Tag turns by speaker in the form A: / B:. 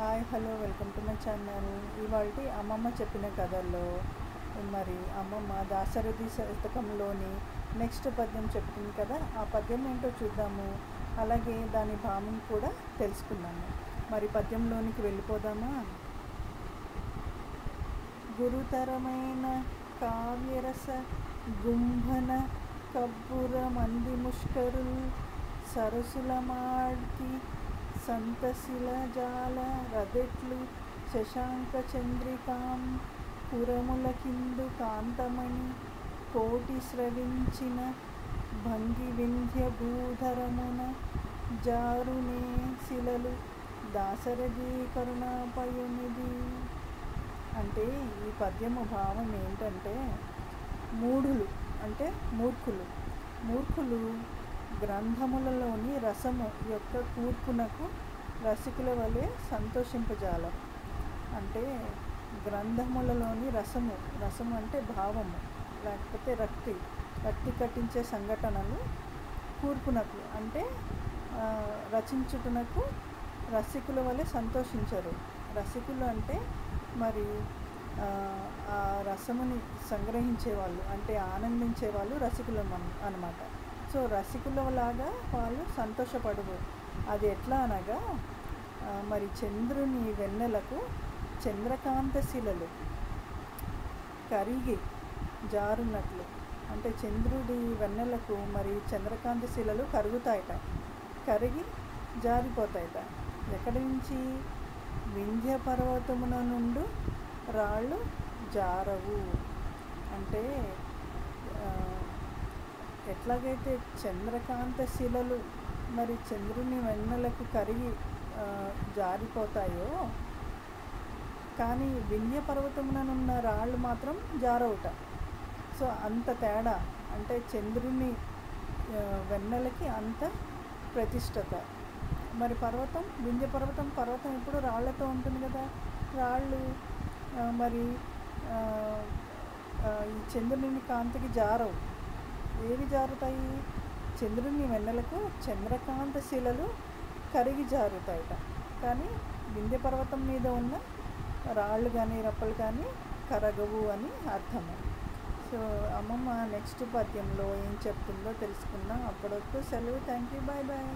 A: Hi hello welcome to my channel. ఇవాళ అమ్మమ్మ చెప్పిన కథల్లో మరి అమ్మమ్మ దాశరథి శతకంలోని నెక్స్ట్ పద్యం చెప్తుంది కదా, ఆ పద్యం ఏంటో చూద్దాము. అలాగే దాని భావం కూడా తెలుసుకుందాము. మరి పద్యంలోనికి వెళ్ళిపోదామా. గురుతరమైన కావ్యరస గుంభన కబ్బుర మంది ముష్కరుల్ సరసుల మాడ్కి సంతశిల జాల రదెట్లు శశాంక చంద్రికాం పురముల కిందు కాంతమణి కోటి స్రవించిన భంగి వింధ్య భూధరమున జారునే శిలలు దాశరథి కరుణాపయునిది. అంటే ఈ పద్యము భావం ఏంటంటే, మూఢులు అంటే మూర్ఖులు గ్రంథములలోని రసము యొక్క కూర్పునకు రసికుల వలె సంతోషింపజాలరు. అంటే గ్రంథములలోని రసము అంటే భావము, లేకపోతే రక్తి కట్టించే సంఘటనలు కూర్పునకు అంటే రచించుటనకు రసికుల వలె సంతోషించరు. రసికులు అంటే మరి ఆ రసముని సంగ్రహించేవాళ్ళు, అంటే ఆనందించేవాళ్ళు రసికులు అన్నమాట. సో రసికులలాగా వాళ్ళు సంతోషపడరు. అది ఎట్లా అనగా, మరి చంద్రుని వెన్నెలకు చంద్రకాంత శిలలు కరిగి జారున్నట్లు, అంటే చంద్రుడి వెన్నెలకు మరి చంద్రకాంత శిలలు కరిగి జారిపోతాయట. ఎక్కడి నుంచి? వింధ్య పర్వతమున నుండి రాళ్ళు జారవు. అంటే ఎట్లాగైతే చంద్రకాంత శిలలు మరి చంద్రుని వెన్నెలకు కరిగి జారిపోతాయో, కానీ వింధ్య పర్వతముననున్న రాళ్ళు మాత్రం జారవుట. సో అంత తేడా, అంటే చంద్రుని వెన్నెలకి అంత ప్రతిష్టత. మరి వింధ్య పర్వతం ఇప్పుడు రాళ్లతో ఉంటుంది కదా, రాళ్ళు మరి ఈ చంద్రుని కాంతికి జారవు. ఏవి జారుతాయి? చంద్రుని వెన్నెలకు చంద్రకాంత శిలలు కరిగి జారుతాయట. కానీ వింధ్య పర్వతం మీద ఉన్న రాళ్ళు కానీ రప్పలు కానీ కరగవు అని అర్థము. సో అమ్మమ్మ నెక్స్ట్ పద్యంలో ఏం చెప్తుందో తెలుసుకుందాం. అప్పటివరకు సెలవు. Thank you. Bye bye.